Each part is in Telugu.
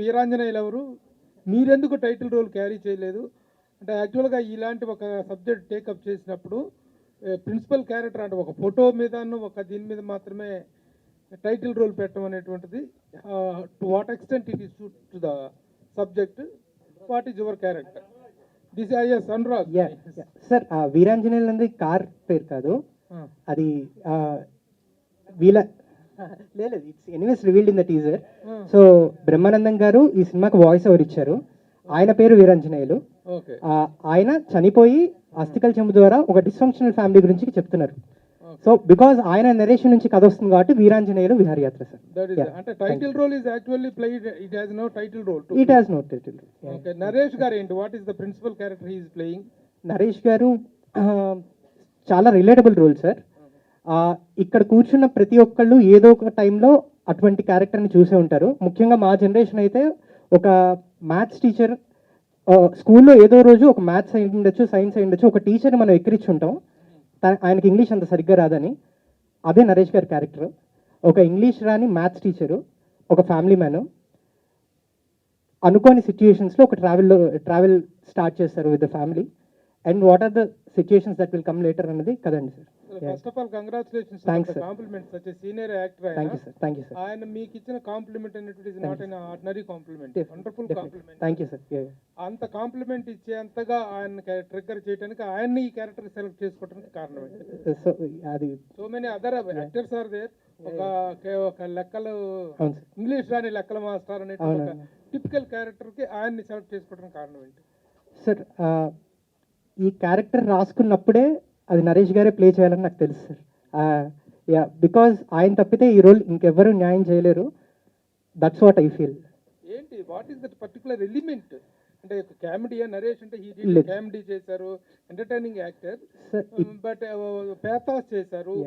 వీరాంజనేయులు ఎవరు, మీరెందుకు టైటిల్ రోల్ క్యారీ చేయలేదు అంటే యాక్చువల్గా ఇలాంటి ఒక సబ్జెక్ట్ టేకప్ చేసినప్పుడు ప్రిన్సిపల్ క్యారెక్టర్ అంటే ఒక ఫోటో మీద ఒక దీని మీద మాత్రమే టైటిల్ రోల్ పెట్టడం అనేటువంటిది to what extent it is to the subject, what is your character this is Anurag sir. Veeranjaneyulu అనేది కార్ పేరు కాదు, అది వీళ్ళ లేదు, it's anyways revealed in the teaser. So Brahmanandam గారు ఈ సినిమాకి వాయిస్ ఓవర్ ఇచ్చారు. ఆయన పేరు వీరాంజనేయులు. ఆయన చనిపోయి అస్థికల్ చెంబు ద్వారా ఒక డిస్ఫంక్షనల్ ఫ్యామిలీ గురించి చెప్తున్నారు. సో బికాజ్ ఆయన నరేషన్ నుంచి కథ వస్తుంది కాబట్టి వీరాంజనేయులు విహారయాత్ర సార్. అంటే title role is actually played, it has no title role. It has no title role. Okay, Naresh garu ఏంటి, what is the principal character he is playing? Naresh garu చాలా రిలేటబుల్ రోల్ సార్. ఇక్కడ కూర్చున్న ప్రతి ఒక్కళ్ళు ఏదో ఒక టైంలో అటువంటి క్యారెక్టర్ని చూసే ఉంటారు. ముఖ్యంగా మా జనరేషన్ అయితే ఒక మ్యాథ్స్ టీచర్, స్కూల్లో ఏదో రోజు ఒక మ్యాథ్స్ అయి ఉండొచ్చు, సైన్స్ అయి ఉండొచ్చు, ఒక టీచర్ని మనం ఎక్కిరించి ఉంటాం, ఆయనకి ఇంగ్లీష్ అంత సరిగ్గా రాదని. అదే నరేష్ గారి క్యారెక్టర్. ఒక ఇంగ్లీష్ రాని మ్యాథ్స్ టీచరు, ఒక ఫ్యామిలీ మ్యాను, అనుకోని సిచ్యుయేషన్స్లో ఒక ట్రావెల్ స్టార్ట్ చేస్తారు with the family. And what are the situations that will come later అన్నది కదండి sir. First of all congratulations, compliments such a senior actor. Thank you sir. ఆయన మీకు ఇచ్చిన కాంప్లిమెంట్ అనేది is not an ordinary compliment, wonderful compliment. Thank you sir. అంత కాంప్లిమెంట్ ఇచ్చేంతగా ఆయన ట్రిగ్గర్ చేయడానికి, ఆయన్ని ఈ క్యారెక్టర్ సెలెక్ట్ చేసుకోవడానికి కారణం ఏంటి? So many other actors are there. ఒక లెక్కలు ఇంగ్లీష్ రాని లెక్కల మాస్టర్ అనే ఒక టిపికల్ క్యారెక్టర్ కి ఆయన్ని సెలెక్ట్ చేసుకోవడానికి కారణం ఏంటి సార్? ఈ క్యారెక్టర్ రాసుకున్నప్పుడే అది నరేష్ గారే ప్లే చేయాలని నాకు తెలుసు సార్. యా, బికాజ్ ఆయన తప్పితే ఈ రోల్ ఇంకెవ్వరూ న్యాయం చేయలేరు. That's what I feel. ఏంటి, what is that particular element? అంటే కామెడీ నరేష్ అంటే కామెడీ చేశారు, ఎంటర్టైనింగ్ యాక్టర్, బట్ పేథాస్ చేశారు,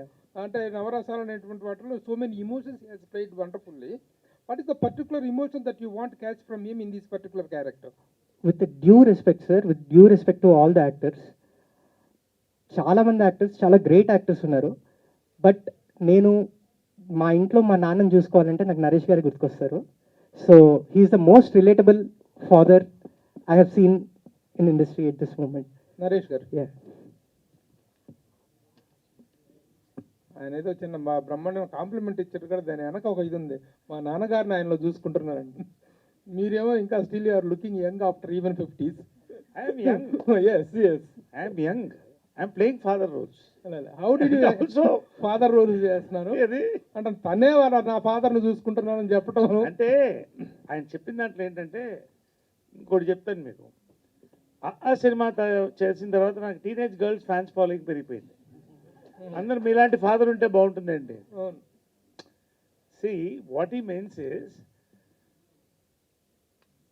అంటే నవరసాలు అనేటువంటి వాటిలో so many emotions he's played wonderfully. What is the particular emotion that you want catch from him in this particular character? With due respect sir, with due respect to all the actors, చాలామంది యాక్టర్స్, చాలా గ్రేట్ యాక్టర్స్ ఉన్నారు. బట్ నేను మా ఇంట్లో మా నాన్నని చూసుకోవాలంటే నాకు నరేష్ గారు గుర్తుకొస్తారు. So he's the most relatable father I have seen in industry at this moment. Naresh garu ఆయన ఏదో చిన్న మా బ్రహ్మాండం కాంప్లిమెంట్ ఇచ్చారు కదా, దాని వెనక ఒక ఇది ఉంది, మా నాన్నగారిని ఆయనలో చూసుకుంటున్నారండి. మీరేమో ఇంకా still you are looking young after even 50s. I am young. Yes. I am young. I am playing father roles. How did you also father role చేస్తున్నారు? అంటే తనే నా ఫాదర్ని చూసుకుంటున్నానని చెప్పడం అంటే ఆయన చెప్పిన దాంట్లో ఏంటంటే, ఇంకోటి చెప్తాను మీకు. ఆ సినిమా చేసిన తర్వాత నాకు టీనేజ్ గర్ల్స్ ఫ్యాన్స్ ఫాలోయింగ్ పెరిగిపోయింది. అందరు మీలాంటి ఫాదర్ ఉంటే బాగుంటుందండి. సి వాట్ ఈ మీన్స్ ఇస్,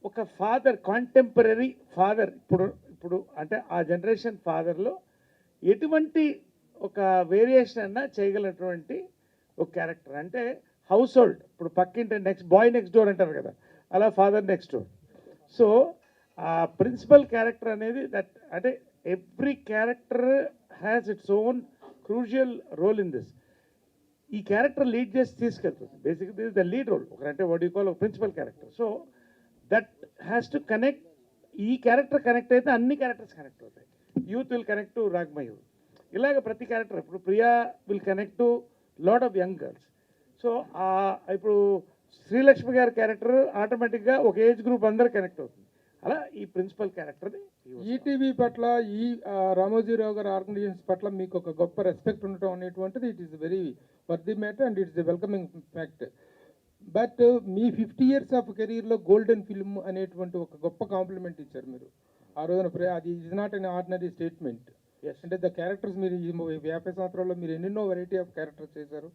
ఒక ఫాదర్, కాంటెంపరీ ఫాదర్, ఇప్పుడు అంటే ఆ జనరేషన్ ఫాదర్లో ఎటువంటి ఒక వేరియేషన్ అన్నా చేయగలటువంటి ఒక క్యారెక్టర్. అంటే హౌస్ హోల్డ్, ఇప్పుడు పక్కింటి బాయ్ నెక్స్ట్ డోర్ అంటారు కదా, అలా ఫాదర్ నెక్స్ట్ డోర్. సో ఆ ప్రిన్సిపల్ క్యారెక్టర్ అనేది దట్, అంటే every character has its own crucial role in this. ఈ క్యారెక్టర్ లీడ్ చేసి తీసుకెళ్తుంది. బేసిక్గా this is the lead role, ఒకరంటే వాట్ యూ కాల్ ఒక principal character. So that has to connect. ఈ క్యారెక్టర్ కనెక్ట్ అయితే అన్ని క్యారెక్టర్స్ కనెక్ట్ అవుతాయి. Youth will connect to Ragmayur, ఇలాగ ప్రతి క్యారెక్టర్. ఇప్పుడు Priya will connect to lot of young girls. So ఇప్పుడు శ్రీలక్ష్మి గారి క్యారెక్టర్ ఆటోమేటిక్గా ఒక ఏజ్ గ్రూప్ అందరు కనెక్ట్ అవుతుంది. అలా ఈ ప్రిన్సిపల్ క్యారెక్టర్ని ఈటీవీ పట్ల, ఈ రామోజీరావు గారి ఆర్గనైజేషన్స్ పట్ల మీకు ఒక గొప్ప రెస్పెక్ట్ ఉండటం అనేటువంటిది it is very worthy matter and it's welcoming fact. But me 50 years of కెరీర్లో గోల్డెన్ ఫిల్మ్ అనేటువంటి ఒక గొప్ప కాంప్లిమెంట్ ఇచ్చారు మీరు ఆ రోజున. అది is not an ordinary statement. అంటే ద క్యారెక్టర్స్ మీరు 50 సంవత్సరాల్లో మీరు ఎన్నెన్నో వెరైటీ ఆఫ్ క్యారెక్టర్స్ చేశారు.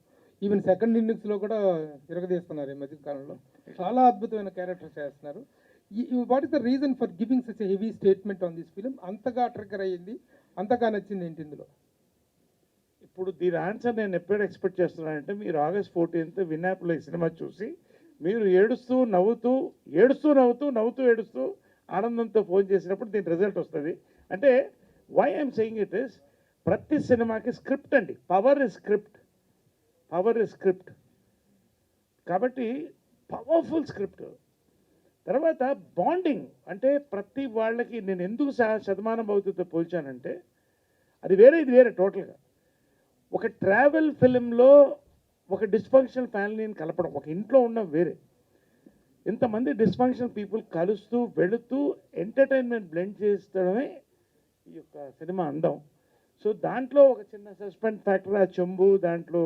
ఈవెన్ సెకండ్ ఇన్నింగ్స్లో కూడా తిరగదీస్తున్నారు ఈ మధ్య కాలంలో, చాలా అద్భుతమైన క్యారెక్టర్స్ చేస్తున్నారు. What is the reason for giving such a heavy statement on this film? అంతగా ట్రిగ్గర్ అయ్యింది, అంతగా నచ్చింది ఏంటి ఇందులో? ఇప్పుడు దీని ఆన్సర్ నేను ఎప్పుడు ఎక్స్పెక్ట్ చేస్తున్నానంటే, మీరు August 14th వినాయకులో ఈ సినిమా చూసి మీరు ఏడుస్తూ నవ్వుతూ ఏడుస్తూ ఆనందంతో ఫోన్ చేసినప్పుడు దీని రిజల్ట్ వస్తుంది. అంటే why I'm saying it is, ప్రతి సినిమాకి స్క్రిప్ట్ అండి, పవర్ ఇస్ స్క్రిప్ట్. కాబట్టి పవర్ఫుల్ స్క్రిప్ట్. తర్వాత బాండింగ్ అంటే ప్రతి వాళ్ళకి నేను ఎందుకు శతమానం భవతితో పోల్చానంటే అది వేరే ఇది వేరే టోటల్గా. ఒక ట్రావెల్ ఫిలింలో ఒక డిస్ఫంక్షనల్ ఫ్యామిలీని కలపడం, ఒక ఇంట్లో ఉన్న వేరే ఇంతమంది డిస్ఫంక్షనల్ పీపుల్ కలుస్తూ వెళుతూ ఎంటర్టైన్మెంట్ బ్లెండ్ చేస్తడమే ఈ యొక్క సినిమా అందం. సో దాంట్లో ఒక చిన్న సస్పెన్స్ ఫ్యాక్టర్, ఆ చెంబు దాంట్లో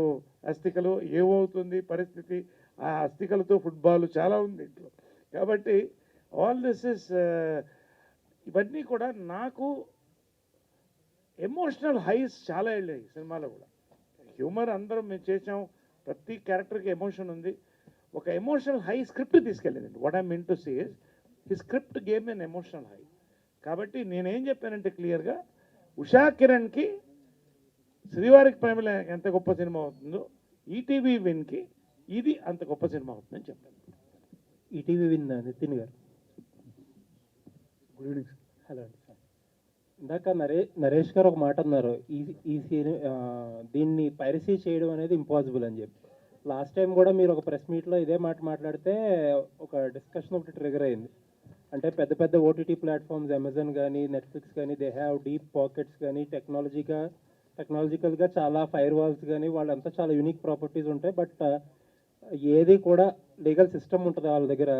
అస్థికలు ఏమవుతుంది పరిస్థితి, ఆ అస్థికలతో ఫుట్బాల్ చాలా ఉంది ఇంట్లో. కాబట్టి ఆల్ దిస్ ఇస్ ఇవన్నీ కూడా నాకు ఎమోషనల్ హైస్ చాలా వెళ్ళాయి సినిమాలో కూడా. హ్యూమర్ అందరం మేము చేసాం, ప్రతి క్యారెక్టర్కి ఎమోషన్ ఉంది. ఒక ఎమోషనల్ హై స్క్రిప్ట్ తీసుకెళ్ళింది. What I mean to say is ఈ script game an emotional high. కాబట్టి నేనేం చెప్పానంటే క్లియర్గా ఉషా కిరణ్కి శ్రీవారికి ప్రేమలో ఎంత గొప్ప సినిమా అవుతుందో ఈటీవీ విన్కి ఇది అంత గొప్ప సినిమా అవుతుందని చెప్పాను. ఈటీవీ విన్ నితిన్ గారు. Good evening. హలో అండి సార్. ఇందాక నరేష్ గారు ఒక మాట అన్నారు, దీన్ని పైరసీ చేయడం అనేది ఇంపాసిబుల్ అని చెప్పి. లాస్ట్ టైం కూడా మీరు ఒక ప్రెస్ మీట్లో ఇదే మాట మాట్లాడితే ఒక డిస్కషన్ ఒకటి ట్రిగర్ అయింది. అంటే పెద్ద పెద్ద ఓటీటీ ప్లాట్ఫామ్స్ అమెజాన్ కానీ నెట్ఫ్లిక్స్ కానీ దే హ్యావ్ డీప్ పాకెట్స్ కానీ టెక్నాలజికల్గా చాలా ఫైర్ వాల్స్ కానీ వాళ్ళంతా చాలా యూనిక్ ప్రాపర్టీస్ ఉంటాయి. బట్ ఏది కూడా లీగల్ సిస్టమ్ ఉంటుంది వాళ్ళ దగ్గర,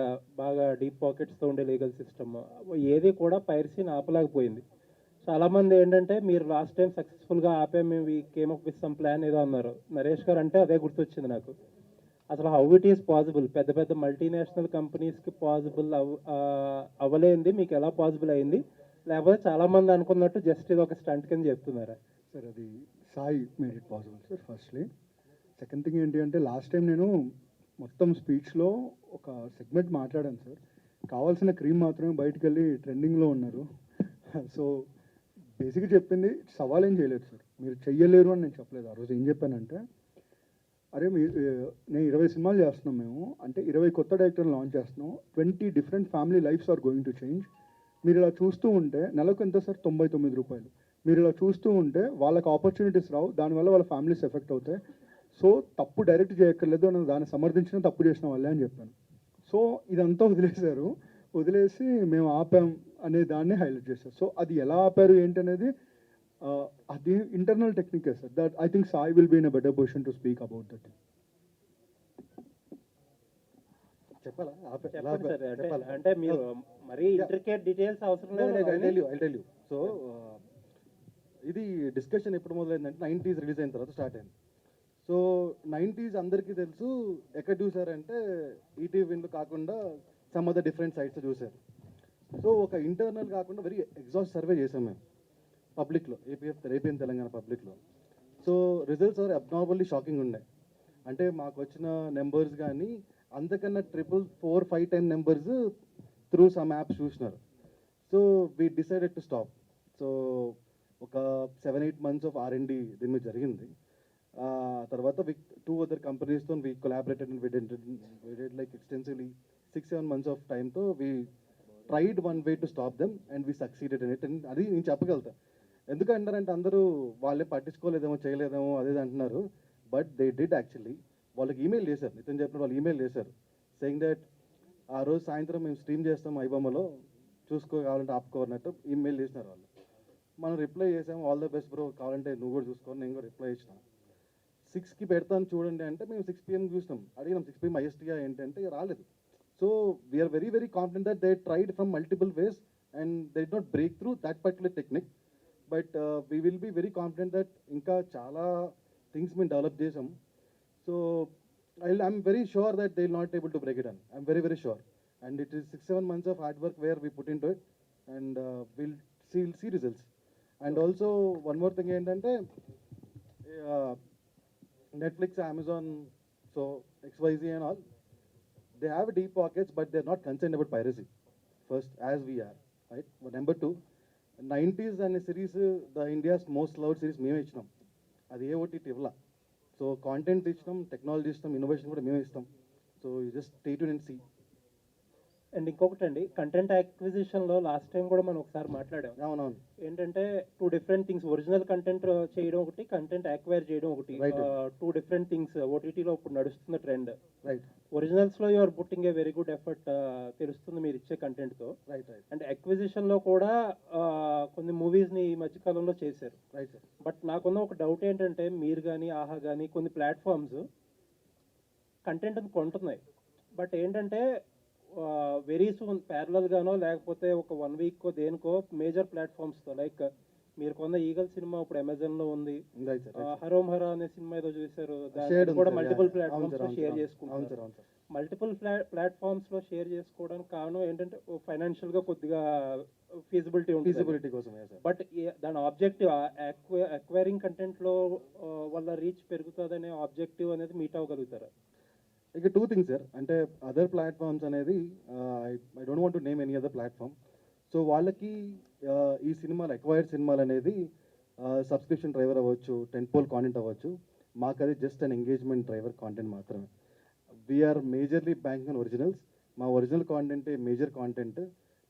బాగా డీప్ పాకెట్స్తో ఉండే లీగల్ సిస్టమ్, ఏది కూడా పైరసీని ఆపలేకపోయింది. చాలామంది ఏంటంటే మీరు లాస్ట్ టైం సక్సెస్ఫుల్గా ఆపే మేము came up with some plan ఏదో అన్నారు. నరేష్ గారు అంటే అదే గుర్తొచ్చింది నాకు. అసలు హౌ ఇట్ ఈస్ పాసిబుల్, పెద్ద పెద్ద మల్టీనేషనల్ కంపెనీస్కి పాసిబుల్ అవ్వలేంది మీకు ఎలా పాసిబుల్ అయింది? లేకపోతే చాలామంది అనుకున్నట్టు జస్ట్ ఇది ఒక స్టంట్ కింద చెప్తున్నారా? సార్ అది Sai made it possible sir firstly. Second thing ఏంటి అంటే లాస్ట్ టైం నేను మొత్తం స్పీచ్లో ఒక సెగ్మెంట్ మాట్లాడాను సార్. కావాల్సిన క్రీమ్ మాత్రమే బయటికి వెళ్ళి ట్రెండింగ్లో ఉన్నారు. సో బేసిక్గా చెప్పింది సవాల్ ఏం చేయలేదు సార్, మీరు చెయ్యలేరు అని నేను చెప్పలేదు. ఆ రోజు ఏం చెప్పానంటే, అరే నేను 20 సినిమాలు చేస్తున్నాం మేము, అంటే 20 కొత్త డైరెక్టర్లు లాంచ్ చేస్తున్నాం, 20 different family lifes are going to change. మీరు ఇలా చూస్తూ ఉంటే నెలకు ఎంత సార్? 99 రూపాయలు. మీరు ఇలా చూస్తూ ఉంటే వాళ్ళకి ఆపర్చునిటీస్ రావు, దానివల్ల వాళ్ళ ఫ్యామిలీస్ ఎఫెక్ట్ అవుతాయి. సో తప్పు డైరెక్ట్ చేయక్కర్లేదు అని దాన్ని సమర్థించిన తప్పు చేసిన వాళ్ళే అని చెప్పాను. సో ఇదంతా వదిలేశారు, వదిలేసి మేము ఆపాం అనే దాన్ని హైలైట్ చేశారు. సో అది ఎలా ఆపారు ఏంటి అనేది అది ఇంటర్నల్ టెక్నికే sir. That I think Sai will be in a better position to speak about that. చెప్పాలా? అంటే మీరు మరీ ఇంట్రికేట్ డీటెయిల్స్ అవసరం లేదు. సో ఇది డిస్కషన్ ఎప్పుడు మొదలైందంటే 90s రిలీజ్ అయిన తర్వాత స్టార్ట్ అయింది. సో 90s అందరికీ తెలుసు, ఎక్కడ చూసారంటే ఈటీవీ విన్లు కాకుండా సమ్ అదర్ డిఫరెంట్ సైట్స్ చూశారు. సో ఒక ఇంటర్నల్ కాకుండా వెరీ ఎగ్జాస్ట్ సర్వే చేసాం మేము పబ్లిక్లో, ఏపీఎన్ తెలంగాణ పబ్లిక్లో. So results are abnormally shocking ఉండే. అంటే మాకు వచ్చిన నెంబర్స్ కానీ అంతకన్నా 4-5 time numbers through some apps చూసినారు. So we decided to stop. So ఒక 7-8 months ఆఫ్ R&D దీని మీద జరిగింది. తర్వాత టూ అదర్ కంపెనీస్తో we collaborated and we did like extensively 6-7 months of టైంతో we tried one way to stop them and we succeeded in it. And అది నేను చెప్పగలుగుతా. ఎందుకంటారంటే అందరూ వాళ్ళే పట్టించుకోలేదేమో చేయలేదేమో అదే అంటున్నారు, బట్ దే డిడ్ యాక్చువల్లీ. వాళ్ళకి ఈమెయిల్ చేశారు, నితిన్ చెప్పిన వాళ్ళు ఈమెయిల్ చేశారు సెయింగ్ దట్ ఆ రోజు సాయంత్రం మేము స్ట్రీమ్ చేస్తాం ఐబొమ్మలో, చూసుకోవాలంటే ఆపుకోవాలన్నట్టు ఈమెయిల్ చేసినారు వాళ్ళు. మనం రిప్లై చేసాము, ఆల్ ద బెస్ట్ బ్రో, కావాలంటే నువ్వు కూడా చూసుకోవాలి, నేను కూడా రిప్లై ఇచ్చిన. 6కి పెడతాను చూడండి అంటే మేము 6 PM చూసినాం, అడిగినాం 6 PM ఐఎస్టీగా ఏంటంటే రాలేదు. So we're very very confident that they tried from multiple ways and they did not break through that particular technique. But we will be very confident that ఇంకా చాలా థింగ్స్ మేము డెవలప్ చేసాం. So I'm very sure that they will not able to break it on. I'm very very sure. And it is 6-7 months of hard work where we put in to it and will see results. And also one more thing ఏంటంటే Netflix, Amazon, so XYZ and all, they have deep pockets, but they're not concerned about piracy. First, as we are, right? But number 2, 90s అనే series the India's most loved series మేమే ఇచ్చినాం. అది ఏ ఓటీటీ ఇవ్వాల. సో కాంటెంట్ ఇచ్చినాం, టెక్నాలజీ ఇస్తాం, ఇన్నోవేషన్ కూడా మేమే ఇస్తాం. So you just stay tune and see. And ఇంకొకటి అండి, కంటెంట్ యాక్విజిషన్లో లాస్ట్ టైం కూడా మనం ఒకసారి మాట్లాడాం. అవునవును. ఏంటంటే 2 డిఫరెంట్ థింగ్స్, ఒరిజినల్ కంటెంట్ చేయడం ఒకటి, కంటెంట్ యాక్వైర్ చేయడం ఒకటి. Right. 2 డిఫరెంట్ థింగ్స్ ఓటీటీలో ఇప్పుడు నడుస్తున్న ట్రెండ్. రైట్ ఒరిజినల్స్లో you are putting a very good effort తెలుస్తుంది మీరు ఇచ్చే కంటెంట్తో. రైట్ రైట్ అండ్ అక్విజిషన్లో కూడా కొన్ని మూవీస్ని ఈ మధ్యకాలంలో చేశారు. Right sir. బట్ నాకున్న ఒక డౌట్ ఏంటంటే, మీరు కానీ ఆహా కానీ కొన్ని ప్లాట్ఫామ్స్ కంటెంట్ని కొంటున్నాయి. బట్ ఏంటంటే వెరీ సూన్ ప్యారలల్గానో లేకపోతే ఒక 1 వీక్కో దేనికో మేజర్ ప్లాట్ఫామ్స్తో, లైక్ మీరు కొన్న ఈగల్ సినిమా ఇప్పుడు అమెజాన్లో ఉంది. Right sir. హరోం హరా అనే సినిమా ఏదో చూశారు, Shared దాన్ని ఉంది కూడా sir. Multiple Yeah. ప్లాట్ఫామ్స్లో అవును షేర్ సార్. చేసుకుంటారు. అవును సార్. మల్టిపుల్ ప్లాట్ఫామ్స్లో షేర్ చేసుకోవడానికి కారణం ఏంటంటే ఫైనాన్షియల్గా కొద్దిగా ఫీజిబిలిటీ ఉంటుంది. ఫీజిబిలిటీ కోసమే సార్. బట్ దాని ఆబ్జెక్టివ్ అక్వైరింగ్ కంటెంట్లో వల్ల రీచ్ పెరుగుతుందనే ఆబ్జెక్టివ్ అనేది మీట్ అవ్వగలుగుతారా? ఇక 2 థింగ్స్ సార్. అంటే అదర్ ప్లాట్ఫామ్స్ అనేది I don't want to name any other platform. So వాళ్ళకి ఈ సినిమాలు అక్వైర్డ్ సినిమాలు అనేది సబ్స్క్రిప్షన్ డ్రైవర్ అవ్వచ్చు, టెంపోల్ కాంటెంట్ అవ్వచ్చు. మాకు అది just an engagement driver content మాత్రమే. We are majorly banking on originals. మా ఒరిజినల్ కాంటెంటే మేజర్ కాంటెంట్,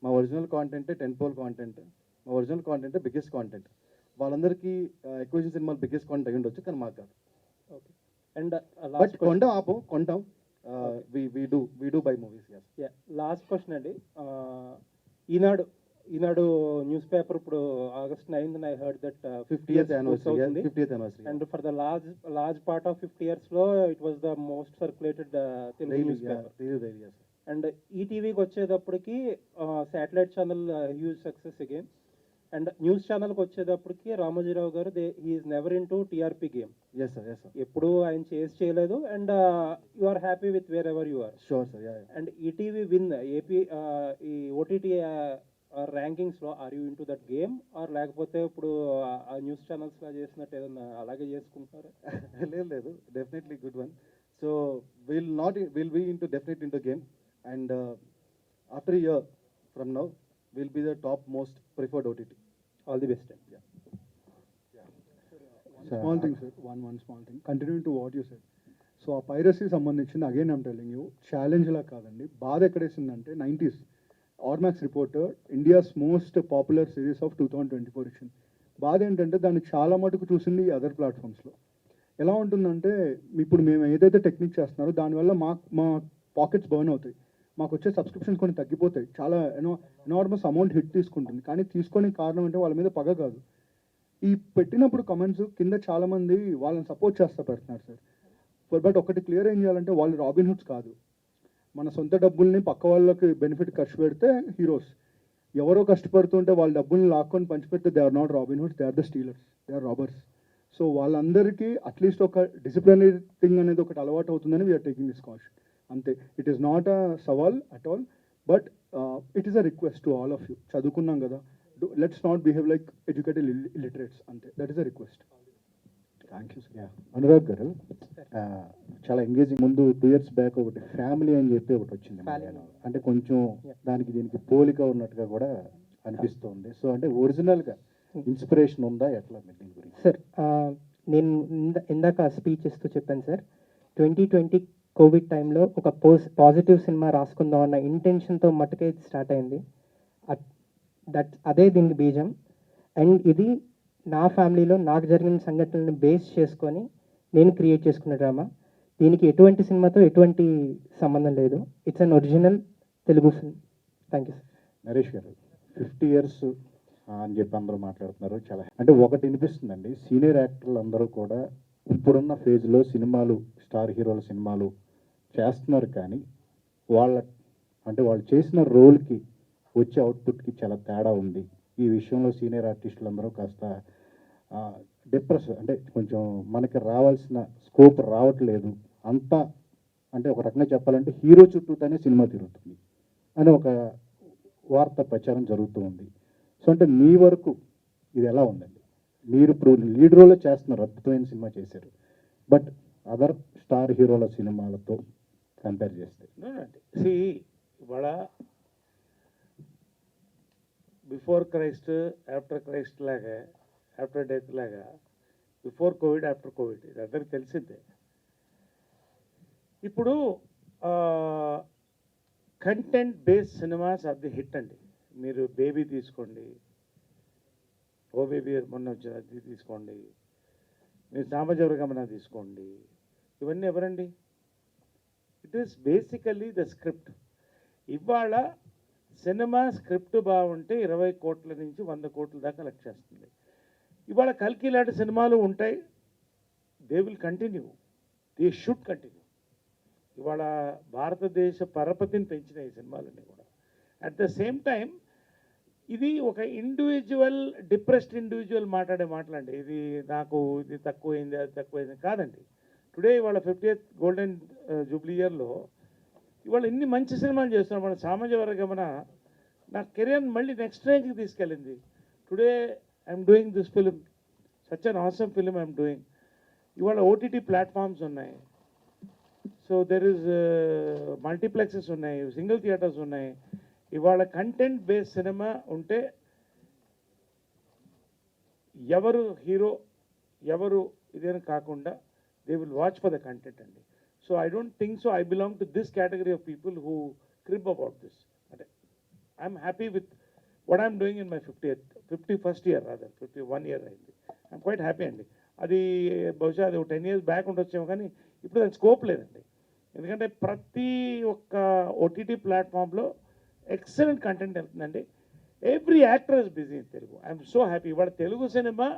మా ఒరిజినల్ కాంటెంటే టెంపోల్ కాంటెంట్, మా ఒరిజినల్ కాంటెంటే బిగ్గెస్ట్ కాంటెంట్. వాళ్ళందరికీ ఎక్విజిషన్ సినిమాలు బిగ్గెస్ట్ కాంటెంట్ అయ్యి ఉండొచ్చు, కానీ మాకు కాదు. ఓకే. అండ్ బట్ కొంటాం. we do buy movies, yes. Last question అండి. ఈనాడు న్యూస్ పేపర్ ఇప్పుడు August 9th I heard that 50th anniversary. And for the large part of 50 years లో it was the most circulated Telugu news paper. daily, yes. And ఈటీవీకి వచ్చేటప్పటికి satellite channel huge success again. And news ఛానల్కి వచ్చేటప్పటికి రామోజీరావు గారు he is never into TRP game. Yes sir. ఎప్పుడు ఆయన చేయలేదు. And you are happy with wherever you are. Sure sir. Yeah. And ETV Win AP ఈ ఓటీటీ ర్యాంకింగ్స్లో are you into that game, or లేకపోతే ఇప్పుడు ఆ న్యూస్ ఛానల్స్లో చేసినట్టు ఏదన్నా అలాగే చేసుకుంటున్నారా? లేదు, definitely good one. So will be definitely into game. And after a year from now will be the top most preferred OTT. All the best. Small thing sir, one small thing continuing to what you said. So ఆ పైరసీ సంబంధించింది అగైన్ ఐమ్ టెలింగ్ యూ, ఛాలెంజ్లా కాదండి. బాధ ఎక్కడేసిందంటే 90s Ormax reporter India's most popular series of 2024 ఇచ్చింది. బాధ ఏంటంటే దాన్ని చాలా మటుకు చూసింది అదర్ ప్లాట్ఫామ్స్లో. ఎలా ఉంటుందంటే ఇప్పుడు మేము ఏదైతే టెక్నిక్ చేస్తున్నారో దానివల్ల మా పాకెట్స్ బర్న్ అవుతాయి, మాకు వచ్చే సబ్స్క్రిప్షన్స్ కొన్ని తగ్గిపోతాయి, చాలా ఎనార్మస్ అమౌంట్ హిట్ తీసుకుంటుంది. కానీ తీసుకోనికి కారణం అంటే వాళ్ళ మీద పగ కాదు. ఈ పెట్టినప్పుడు కమెంట్స్ కింద చాలామంది వాళ్ళని సపోర్ట్ చేస్తా పెడుతున్నారు సార్. బట్ ఒకటి క్లియర్ ఏం చేయాలంటే వాళ్ళు రాబిన్ హుడ్స్ కాదు. మన సొంత డబ్బుల్ని పక్క వాళ్ళకి బెనిఫిట్ ఖర్చు పెడితే హీరోస్. ఎవరో కష్టపడుతుంటే వాళ్ళ డబ్బుల్ని లాక్కొని పంచిపెడితే they are not Robin Hoods, they are the stealers, they are robbers. So వాళ్ళందరికీ అట్లీస్ట్ ఒక డిసిప్లినరీ థింగ్ అనేది ఒకటి అలవాటు అవుతుందని వీఆర్ టేకింగ్ దిస్ కాషన్. అంతే. ఇట్ ఈస్ నాట్ అ సవాల్ at all, but it is a request to all of you. చదువుకున్నాం కదా, let's not behave like educated illiterates. అంతే, that is a request. Thank you sir. Anurag గారు, చాలా ఎంగేజింగ్. ముందు 2 years బ్యాక్ ఒకటి ఫ్యామిలీ అని చెప్పి ఒకటి వచ్చింది మలయాళం. అంటే కొంచెం దానికి దీనికి పోలిక ఉన్నట్టుగా కూడా అనిపిస్తుంది. సో అంటే ఒరిజినల్గా ఇన్స్పిరేషన్ ఉందా, ఎట్లా మీరు దీని గురించి? సార్, నేను ఇందాక స్పీచ్ ఇస్తూ చెప్పాను సార్, 2020 కోవిడ్ టైంలో ఒక పాజిటివ్ సినిమా రాసుకుందాం అన్న ఇంటెన్షన్తో మట్టుకే స్టార్ట్ అయింది. అదే దీనికి బీజం. అండ్ ఇది నా ఫ్యామిలీలో నాకు జరిగిన సంఘటనలను బేస్ చేసుకొని నేను క్రియేట్ చేసుకున్న డ్రామా. దీనికి ఎటువంటి సినిమాతో ఎటువంటి సంబంధం లేదు. It's an original Telugu film. Thank you sir. Naresh గారు, 50 years అని చెప్పి అందరూ మాట్లాడుతున్నారు. చాలా అంటే ఒకటి వినిపిస్తుందండి, సీనియర్ యాక్టర్లు అందరూ కూడా ఇప్పుడున్న ఫేజ్లో సినిమాలు, స్టార్ హీరోల సినిమాలు చేస్తున్నారు, కానీ వాళ్ళు చేసిన రోల్కి వచ్చే అవుట్పుట్కి చాలా తేడా ఉంది. ఈ విషయంలో సీనియర్ ఆర్టిస్టులు అందరూ కాస్త డిప్రెస్, అంటే కొంచెం మనకి రావాల్సిన స్కోప్ రావట్లేదు అంతా. అంటే ఒక రకంగా చెప్పాలంటే హీరో చుట్టూతోనే సినిమా తిరుగుతుంది అని ఒక వార్త ప్రచారం జరుగుతూ ఉంది. సో అంటే మీ వరకు ఇది ఎలా ఉందండి? మీరు ఇప్పుడు లీడ్ రోల్లో చేస్తున్నారు, అద్భుతమైన సినిమా చేశారు, బట్ అదర్ స్టార్ హీరోల సినిమాలతో కంపేర్ చేస్తే? ఇవాళ బిఫోర్ క్రైస్ట్, ఆఫ్టర్ క్రైస్ట్ లాగా, ఆఫ్టర్ డెత్ లాగా, బిఫోర్ కోవిడ్, ఆఫ్టర్ కోవిడ్, ఇది అందరికి తెలిసిందే. ఇప్పుడు content based cinemas are the hit అండి. మీరు బేబీ తీసుకోండి, ఓ బేబీ మొన్న వచ్చిన అది తీసుకోండి, మీరు సామజవర్గమన తీసుకోండి, ఇవన్నీ ఎవరండి? It is basically the script. ఇవాళ సినిమా స్క్రిప్ట్ బాగుంటే 20 కోట్ల నుంచి 100 కోట్ల దాకా కలెక్ట్ చేస్తుంది. ఇవాళ కల్కి లాంటి సినిమాలు ఉంటాయి, they will continue, they should continue. ఇవాళ భారతదేశ పరపతిని పెంచిన ఈ సినిమాలన్నీ కూడా. అట్ ద సేమ్ టైం ఇది ఒక ఇండివిజువల్ డిప్రెస్డ్ ఇండివిజువల్ మాట్లాడే మాటలండి. ఇది నాకు ఇది తక్కువైంది అది తక్కువైంది కాదండి. టుడే ఇవాళ 50th గోల్డెన్ జూబ్లీ ఇయర్లో ఇవాళ ఇన్ని మంచి సినిమాలు చేస్తున్నాం. మన సామజవర్గమన నా కెరియర్ మళ్ళీ నెక్స్ట్ రేంజ్కి తీసుకెళ్ళింది. Today I'm doing this film, such an awesome film I'm doing. ఇవాళ ఓటీటీ ప్లాట్ఫామ్స్ ఉన్నాయి, సో దెర్ ఇస్ మల్టీప్లెక్సెస్ ఉన్నాయి, సింగిల్ థియేటర్స్ ఉన్నాయి. ఇవాళ కంటెంట్ బేస్డ్ సినిమా ఉంటే ఎవరు హీరో ఎవరు ఇదేని కాకుండా they will watch for the content అండి. So I don't think so I belong to this category of people who crib about this. అంటే I'm happy with what I'm doing in my 51st year, rather 51 year అయింది. ఐఎమ్ క్వైట్ హ్యాపీ అండి. అది బహుశా అది 10 years బ్యాక్ ఉండొచ్చేమో, కానీ ఇప్పుడు దానికి స్కోప్ లేదండి. ఎందుకంటే ప్రతి ఒక్క ఓటీటీ ప్లాట్ఫామ్లో ఎక్సలెంట్ కంటెంట్ వెళ్తుందండి. Every actor is busy in Telugu. I'm so happy. ఇవాళ తెలుగు సినిమా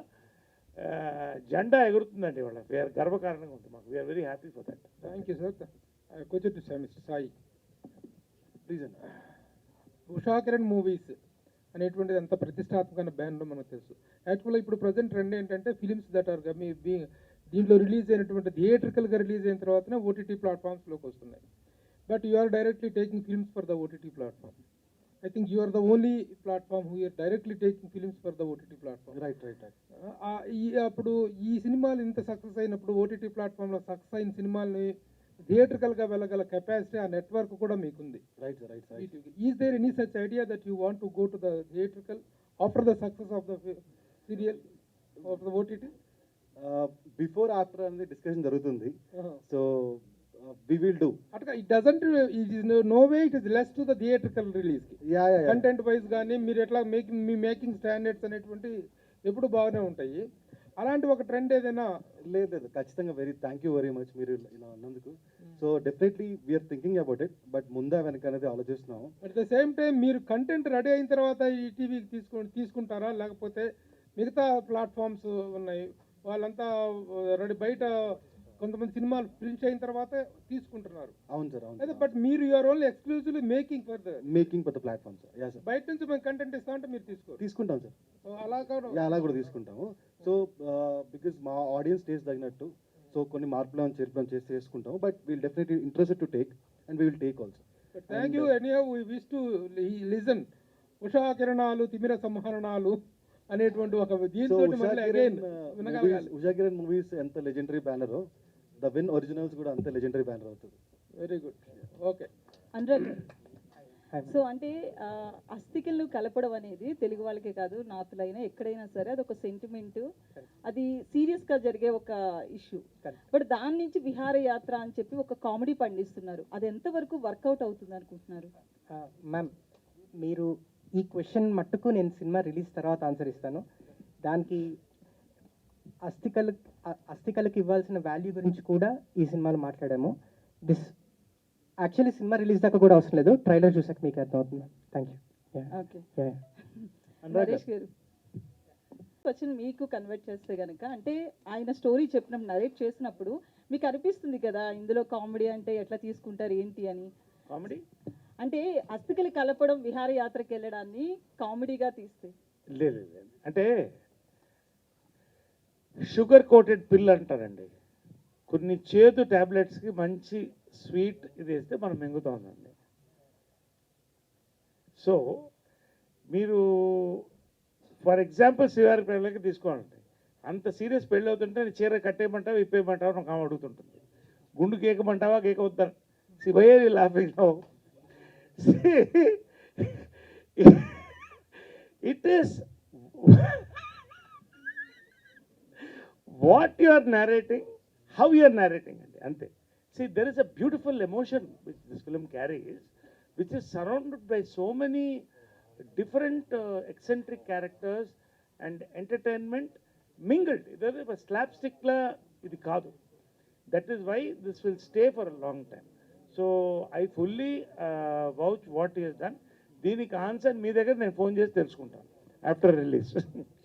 జెండా ఎగురుతుందండి. ఇవాళ వీఆర్ గర్వకారణంగా ఉంటుంది మాకు. We're very happy for that. Thank you sir. Question to mister Sai, please అండి. ఉషా కిరణ్ మూవీస్ అనేటువంటిది ఎంత ప్రతిష్టాత్మకమైన బ్యానర్ మనకు తెలుసు. యాక్చువల్గా ఇప్పుడు ప్రజెంట్ ట్రెండ్ ఏంటంటే ఫిలిమ్స్ దట్ ఆర్ దీంట్లో రిలీజ్ అయినటువంటి థియేట్రికల్గా రిలీజ్ అయిన తర్వాతనే ఓటీటీ ప్లాట్ఫామ్స్లోకి వస్తున్నాయి. But you are directly taking films for the OTT platform. I think you are the only platform who are directly taking films for the OTT platform. Right. అప్పుడు ఈ సినిమాలు ఇంత సక్సెస్ అయినప్పుడు ఓటీటీ ప్లాట్ఫామ్లో సక్సెస్ అయిన సినిమాల్ని థియేట్రికల్గా వెళ్ళగల కెపాసిటీ ఆ నెట్వర్క్ కూడా మీకుంది. Right. Is there any such idea that you want to go to the theatrical after the success of the serial of the OTT? Before after అనేది డిస్కషన్ జరుగుతుంది. So we will do. అట్లా it doesn't, it is no way it is less to the theatrical రిలీజ్కి. కంటెంట్ వైజ్ కానీ మీరు ఎట్లా మీ మేకింగ్ స్టాండర్డ్స్ అనేటువంటి ఎప్పుడు బాగానే ఉంటాయి. అలాంటి ఒక ట్రెండ్ ఏదైనా? లేదు, ఖచ్చితంగా థ్యాంక్ యూ వెరీ మచ్ మీరు ఇలా అన్నందుకు. So definitely we're thinking about it, but ముందా వెనక అనేది ఆలోచిస్తున్నాము. అట్ ద సేమ్ టైం మీరు కంటెంట్ రెడీ అయిన తర్వాత ఈ టీవీకి తీసుకుంటారా, లేకపోతే మిగతా ప్లాట్ఫామ్స్ ఉన్నాయి వాళ్ళంతా రెడీ బయట కొంతమంది సినిమాలు ఫినిష్ అయిన తర్వాత తీసుకుంటున్నారు? అవును సార్, అవును. అదే, బట్ మీరు you're only exclusively making for the platforms. Yeah sir. బయట నుంచి మేము కంటెంట్ ఇస్తా అంటే మీరు తీసుకుంటాం సార్. అలా కూడా తీసుకుంటాము. సో బికాజ్ మా ఆడియన్స్ టేస్ట్ తగినట్టు సో కొన్ని మార్పులు చేర్పులను చేసుకుంటాము. But we'll definitely interested to take and we will take also. Thank you. Anyhow we wish to listen Usha కిరణాలు తిమిర సంహరణాలు అనేటువంటి ఒక దీంతో ఉషా కిరణ్ మూవీస్ ఎంత legendary banner, the win originals కూడా అంతే లెజెండరీ బ్యానర్ అవుతుంది. Very good. Okay Anurag, so అంటే అస్థికలను కలపడం అనేది తెలుగు వాళ్ళకే కాదు, నార్త్లైనా ఎక్కడైనా సరే అదొక సెంటిమెంట్, అది సీరియస్గా జరిగే ఒక ఇష్యూ. బట్ దాని నుంచి విహారయాత్ర అని చెప్పి ఒక కామెడీ పండిస్తున్నారు. అది ఎంతవరకు వర్కౌట్ అవుతుంది అనుకుంటున్నారు? మ్యామ్, మీరు ఈ క్వశ్చన్ మట్టుకు నేను సినిమా రిలీజ్ తర్వాత ఆన్సర్ ఇస్తాను. దానికి అస్థికలకు ఇవ్వాల్సిన వాల్యూ గురించి కూడా ఈ సినిమాలో మాట్లాడాము. యాక్చువల్లీ సినిమా రిలీజ్ దాకా కూడా అవసరం లేదు, ట్రైలర్ చూసాక మీకు అర్థమవుతుంది. Thank you. ఓకే, నరేష్ గారు క్వశ్చన్ మీకు కన్వర్ట్ చేస్తే కనుక, అంటే ఆయన స్టోరీ చెప్పినప్పుడు నరేట్ చేసినప్పుడు మీకు అనిపిస్తుంది కదా ఇందులో కామెడీ అంటే ఎట్లా తీసుకుంటారు ఏంటి అని? కామెడీ అంటే అస్థికలు కలపడం విహారయాత్రకి వెళ్ళడాన్ని కామెడీగా తీస్తే లేదు. అంటే షుగర్ కోటెడ్ పిల్ అంటారండి. కొన్ని చేదు ట్యాబ్లెట్స్కి మంచి స్వీట్ ఇది వేస్తే మనం మింగుతామండి. సో మీరు ఫర్ ఎగ్జాంపుల్ శివారి పెళ్ళకి తీసుకోవాలండి. అంత సీరియస్ పెళ్ళి అవుతుంటే నీ చీర కట్టేయమంటావా ఇప్పేయమంటావా నాకు ఆమె అడుగుతుంటుంది. గుండు గీకమంటావా గీకవద్దా? Shivayya laughing now. It is what you are narrating, how you are narrating. Ante. See, there is a beautiful emotion which this film carries. which is surrounded by so many different eccentric characters and entertainment mingled. ఇది స్లాప్స్టిక్లా ఇది కాదు. That is why this will stay for a long time. So I fully vouch what he has done. దీనికి ఆన్సర్ మీ దగ్గర నేను ఫోన్ చేసి తెలుసుకుంటాను after release.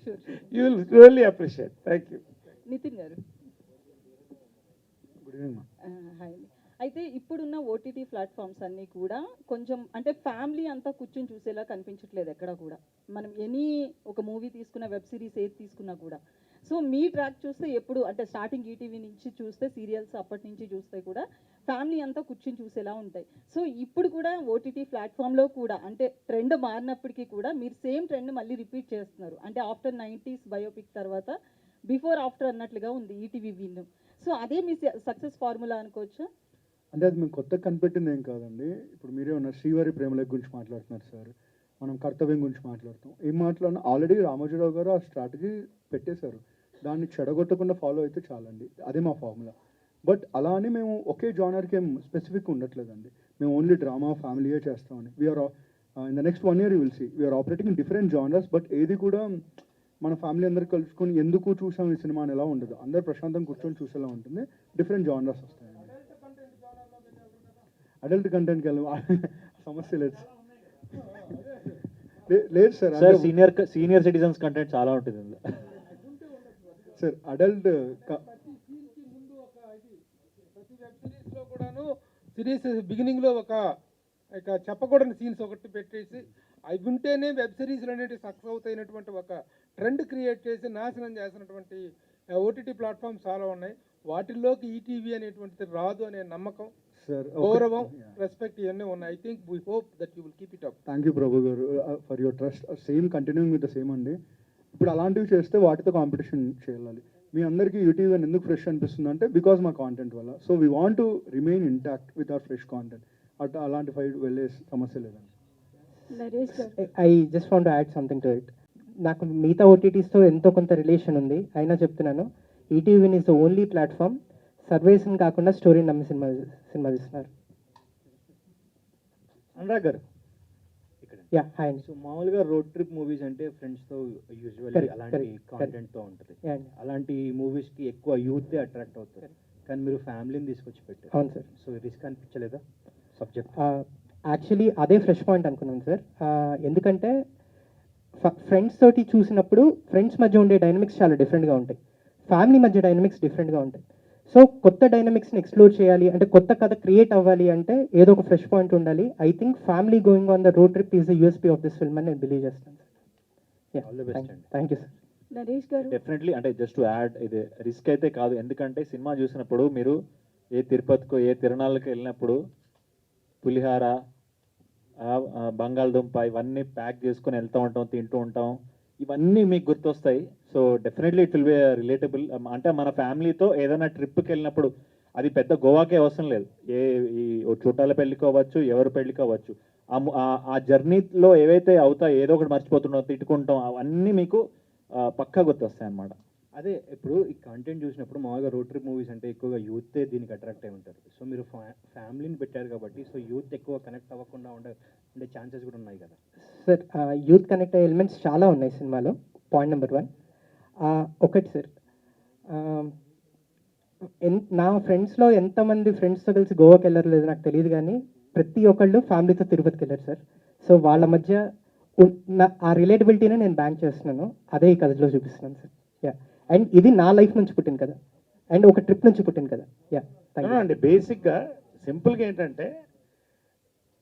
Sure. You will really appreciate. Thank you. Nitin గారు. గుడ్ ఈవినింగ్ హాయ్ అండి. అయితే ఇప్పుడున్న ఓటీటీ ప్లాట్ఫామ్స్ అన్నీ కూడా కొంచెం అంటే ఫ్యామిలీ అంతా కూర్చొని చూసేలా కనిపించట్లేదు ఎక్కడ కూడా. మనం ఒక మూవీ తీసుకున్న, వెబ్ సిరీస్ ఏది తీసుకున్నా కూడా. సో మీ ట్రాక్ చూస్తే ఎప్పుడు అంటే స్టార్టింగ్ ఈటీవీ నుంచి చూస్తే సీరియల్స్ అప్పటి నుంచి చూస్తే కూడా ఫ్యామిలీ అంతా కూర్చొని చూసేలా ఉంటాయి. సో ఇప్పుడు కూడా ఓటీటీ ప్లాట్ఫామ్లో కూడా అంటే ట్రెండ్ మారినప్పటికీ కూడా మీరు సేమ్ ట్రెండ్ మళ్ళీ రిపీట్ చేస్తున్నారు. అంటే ఆఫ్టర్ 90s బయోపిక్ తర్వాత బిఫోర్ ఆఫ్టర్ అన్నట్లుగా ఉంది ఈటీవీ విన్. సో అదే మీ సక్సెస్ ఫార్ములా అనుకోవచ్చా? అంటే అది మేము కొత్తగా కనిపెట్టింది ఏం కాదండి. ఇప్పుడు మీరే ఉన్నారు, శ్రీవారి ప్రేమలేఖ గురించి మాట్లాడుతున్నారు సార్, మనం కర్తవ్యం గురించి మాట్లాడుతాం. ఏం మాట్లాడినా ఆల్రెడీ రామోజీరావు గారు ఆ స్ట్రాటజీ పెట్టేశారు. దాన్ని చెడగొట్టకుండా ఫాలో అయితే చాలండి, అదే మా ఫార్ములా. బట్ అలా అని మేము ఒకే జానర్కి ఏం స్పెసిఫిక్ ఉండట్లేదండి. మేము ఓన్లీ డ్రామా ఫ్యామిలీయే చేస్తామని. We're in the next 1 year you will see we're operating in different genres. But ఏది కూడా మన ఫ్యామిలీ అందరు కలుసుకొని ఎందుకు చూసాం ఈ సినిమా అని ఎలా ఉండదు. అందరు ప్రశాంతంగా కూర్చొని చూసేలా ఉంటుంది. డిఫరెంట్ జానర్స్ వస్తాయండి. అడల్ట్ కంటెంట్కి వెళ్ళి సమస్య లేదు లేదు sir. Sir senior citizens content చాలా ఉంటుంది ఇందులో. సార్ అడల్ట్ ప్రతి వెబ్ సిరీస్లో కూడాను సిరీస్ బిగినింగ్లో ఒక చెప్పకూడని సీన్స్ ఒకటి పెట్టేసి అవి ఉంటేనే వెబ్ సిరీస్లు అనేవి సక్సెస్ అవుతాయినటువంటి ఒక ట్రెండ్ క్రియేట్ చేసి నాశనం చేసినటువంటి ఓటీటీ ప్లాట్ఫామ్స్ చాలా ఉన్నాయి. వాటిల్లోకి ఈటీవీ అనేటువంటిది రాదు అనే నమ్మకం, గౌరవం, రెస్పెక్ట్ ఇవన్నీ ఉన్నాయి. I think we hope that you will keep it up. Thank you Prabhu గారు for your trust. Same continuing with the same అండి. ఇప్పుడు అలాంటివి చేస్తే వాటితో కాంపిటీషన్ చేయాలి. మీ అందరికీ యూటీవీ అని ఎందుకు ఫ్రెష్ అనిపిస్తుంది అంటే బికాజ్ మా కాంటెంట్ వల్ల. So we want to remain intact with our fresh content. అట్లా అలాంటి ఫైట్ వెళ్ళే సమస్య లేదండి. I just want to add something to it. నాకు మిగతా ఓటీటీస్తో ఎంతో కొంత రిలేషన్ ఉంది, అయినా చెప్తున్నాను. ETV is the only platform సర్వేస్ని కాకుండా స్టోరీని నమ్మి సినిమా తీస్తున్నారు. అనురాగ్ గారు ఇక్కడ. యా హాయ్ అండి. సో మామూలుగా రోడ్ ట్రిప్ మూవీస్ అంటే ఫ్రెండ్స్తో యూజువల్లీ అలాంటి కాంటెంట్తో ఉంటుంది. అలాంటి మూవీస్కి ఎక్కువ యూత్ అట్రాక్ట్ అవుతారు. కానీ మీరు ఫ్యామిలీని తీసుకొచ్చి పెట్టారు. అవును సార్. సో రిస్క్ అనిపించలేదా సబ్జెక్ట్? యాక్చువల్లీ అదే ఫ్రెష్ పాయింట్ అనుకున్నాను సార్. ఎందుకంటే ఫ్రెండ్స్ తోటి చూసినప్పుడు ఫ్రెండ్స్ మధ్య ఉండే డైనమిక్స్ చాలా డిఫరెంట్గా ఉంటాయి, ఫ్యామిలీ మధ్య డైనమిక్స్ డిఫరెంట్గా ఉంటాయి. సో కొత్త డైనమిక్స్ని ఎక్స్ప్లోర్ చేయాలి అంటే, కొత్త కథ క్రియేట్ అవ్వాలి అంటే ఏదో ఒక ఫ్రెష్ పాయింట్ ఉండాలి. I think family going on the road trip is the USP of this film అని నేను బిలీవ్ చేస్తాను సార్. ఆల్ ది బెస్ట్ అండి. Thank you sir. నరేష్ గారు. డెఫినెట్లీ అంటే జస్ట్ టు యాడ్, ఇది రిస్క్ అయితే కాదు. ఎందుకంటే సినిమా చూసినప్పుడు మీరు ఏ తిరుపతికో ఏ తిరునాళ్ళకి వెళ్ళినప్పుడు పులిహార, బంగాళదుంప ఇవన్నీ ప్యాక్ చేసుకొని వెళ్తూ ఉంటాం, తింటూ ఉంటాం, ఇవన్నీ మీకు గుర్తొస్తాయి. So definitely it will be relatable. అంటే మన ఫ్యామిలీతో ఏదైనా ట్రిప్కి వెళ్ళినప్పుడు, అది పెద్ద గోవాకే అవసరం లేదు, ఈ చుట్టాల పెళ్ళికి అవ్వచ్చు, ఎవరి పెళ్ళికి అవ్వచ్చు, ఆ జర్నీలో ఏవైతే అవుతాయో ఏదో ఒకటి మర్చిపోతుంటాం, తిట్టుకుంటాం, అవన్నీ మీకు పక్కా గుర్తొస్తాయి అన్నమాట. అదే ఇప్పుడు ఈ కంటెంట్ చూసినప్పుడు మామూలుగా రోడ్ ట్రిప్ మూవీస్ అంటే ఎక్కువగా యూతే దీనికి అట్రాక్ట్ అయి ఉంటారు. సో మీరు ఫ్యామిలీని పెట్టారు కాబట్టి సో యూత్ ఎక్కువ కనెక్ట్ అవ్వకుండా ఉండే ఛాన్సెస్ కూడా ఉన్నాయి కదా సార్. యూత్ కనెక్ట్ అయ్యే ఎలిమెంట్స్ చాలా ఉన్నాయి సినిమాలో. పాయింట్ నెంబర్ 1 ఒకటి సార్, నా ఫ్రెండ్స్లో ఎంతమంది ఫ్రెండ్స్తో కలిసి గోవాకి వెళ్ళరు లేదు నాకు తెలియదు, కానీ ప్రతి ఒక్కళ్ళు ఫ్యామిలీతో తిరుపతికి వెళ్ళారు సార్. సో వాళ్ళ మధ్య ఉన్న ఆ రిలేటబిలిటీనే నేను బ్యాంక్ చేస్తున్నాను, అదే ఈ కథలో చూపిస్తున్నాను సార్. యా, అండ్ ఇది నా లైఫ్ నుంచి పుట్టింది కదా, అండ్ ఒక ట్రిప్ నుంచి పుట్టింది కదా. యా అండి. బేసిక్గా సింపుల్గా ఏంటంటే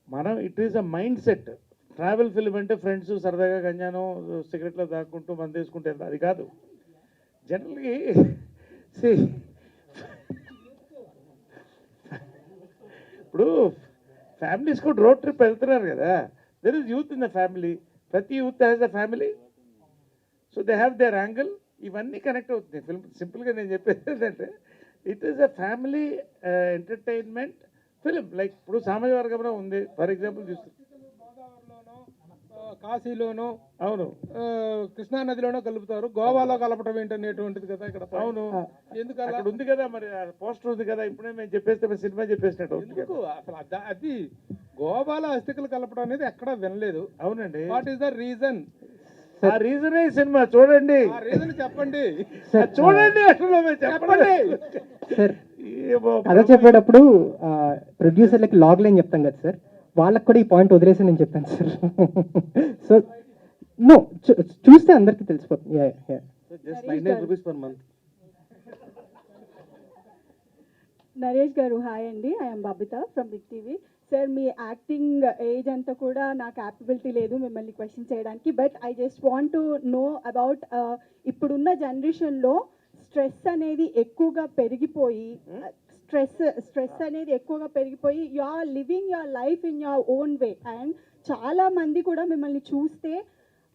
మనం it is a mind set. Travel film అంటే ఫ్రెండ్స్ సరదాగా గంజాను సిగరెట్లో దాక్కుంటూ మంది తీసుకుంటే అది కాదు. జనరల్గా ఇప్పుడు ఫ్యామిలీస్ కూడా రోడ్ ట్రిప్ వెళ్తున్నారు కదా, there is youth in the family. ప్రతి youth has a family, so they have their angle. ఇవన్నీ కనెక్ట్ అవుతుంది ఫిల్మ్. సింపుల్గా నేను చెప్పేది ఏంటంటే it is a family entertainment film. Like ఇప్పుడు సామాజిక వర్గంలో ఉంది, ఫర్ ఎగ్జాంపుల్ చూస్తుంది కాశీలోనో అవును కృష్ణా నదిలోనో కలుపుతారు, గోవాలో కలపడం ఏంటనేటువంటిది కదా ఇక్కడ point. అవును ఎందుకు అక్కడ అలా? ఉంది కదా, మరి పోస్టర్ ఉంది కదా, ఇప్పుడే మేము చెప్పేస్తే మరి సినిమా చెప్పేసినట్టు అవుతుంది కదా. ఎందుకు అసలు అది గోవాలో అస్థికలు కలపడం అనేది ఎక్కడా వినలేదు. అవునండి, వాట్ ఈస్ ద రీజన్? ఆ రీజనే సినిమా చూడండి, ఆ రీజన్ చెప్పండి. అది చూడండి, అసలు మేము చెప్పండి. సార్ ఏమో కథ చెప్పేటప్పుడు ప్రొడ్యూసర్లకి లాగ్ లైన్ చెప్తాం కదా సార్, వాళ్ళకి కూడా ఈ పాయింట్ వదిలేసి నేను చెప్పాను సార్. సో నో, చూస్తే అందరికీ తెలిసిపోతుంది. Just 99 rupees per month. Naresh గారు హాయ్ అండి, I'm Babita from big TV. Sir మీ యాక్టింగ్ ఏజ్ అంతా కూడా నాకు క్యాపబిలిటీ లేదు మిమ్మల్ని క్వశ్చన్ చేయడానికి, but I just want to know about ఇప్పుడున్న జనరేషన్లో స్ట్రెస్ అనేది ఎక్కువగా పెరిగిపోయి స్ట్రెస్ అనేది ఎక్కువగా పెరిగిపోయి you are living your life in your own way, and చాలా మంది కూడా మిమ్మల్ని చూస్తే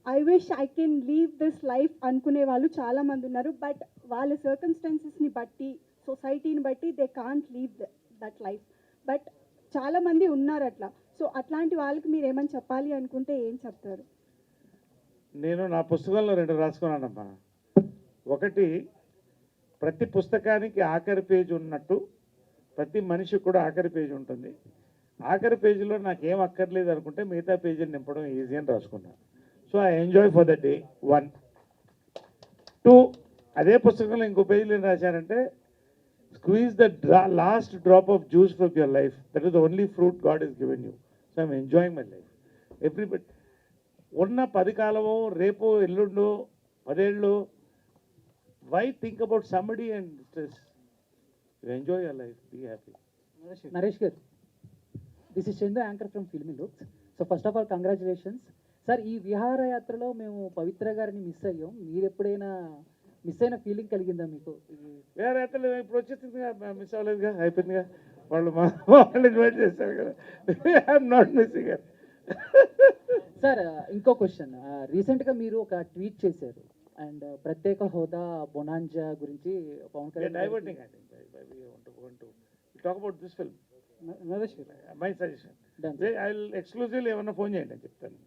I wish I can leave this life అనుకునే వాళ్ళు చాలామంది ఉన్నారు, బట్ వాళ్ళ సర్కమ్స్టాన్సెస్ని బట్టి సొసైటీని బట్టి they can't leave that life, but చాలామంది ఉన్నారు అట్లా. సో అట్లాంటి వాళ్ళకి మీరు ఏమని చెప్పాలి అనుకుంటే ఏం చెప్తారు? నేను నా పుస్తకంలో 2 రాసుకున్నానమ్మా. ఒకటి, ప్రతి పుస్తకానికి ఆఖరి పేజీ ఉన్నట్టు ప్రతి మనిషికి కూడా ఆఖరి పేజీ ఉంటుంది. ఆఖరి పేజీలో నాకు ఏం అక్కర్లేదు అనుకుంటే మిగతా పేజీని నింపడం ఈజీ అని రాసుకున్నాను. So I enjoy for the day 1. 2, అదే పుస్తకంలో ఇంకో పేజీలో ఏం రాశారంటే, squeeze the last drop of juice from your life, that is the only fruit God is given you. So I'm enjoying my life. Everybody ఉన్న 10 కాలమో రేపు ఎల్లుండో 10 ఏళ్ళు, why think about somebody and stress? You enjoy your life, be happy. Naresh garu, this is Chendu, anchor from Filmy Looks. So first of all, congratulations. Sir, ఈ విహార యాత్రలో మేము పవిత్ర గారిని మిస్ అయ్యాం. మీరు ఎప్పుడైనా మిస్ అయిన ఫీలింగ్ కలిగిందా మీకు? వేరే అయితే ఇప్పుడు వచ్చేసిందిగా, మిస్ అవ్వలేదుగా, అయిపోయిందిగా. వాళ్ళు ఇన్వైట్ చేశారు కదా. I'm not missing. సార్ ఇంకో క్వశ్చన్, రీసెంట్గా మీరు ఒక ట్వీట్ చేశారు అండ్ ప్రత్యేక హోదా బొనాంజా గురించి పవన్ కళ్యాణ్ డైవర్టింగ్ అండి. Talk about this film. Naresh my suggestion, I will exclusively ఏమన్నా ఫోన్ చేయండి అని చెప్తాను.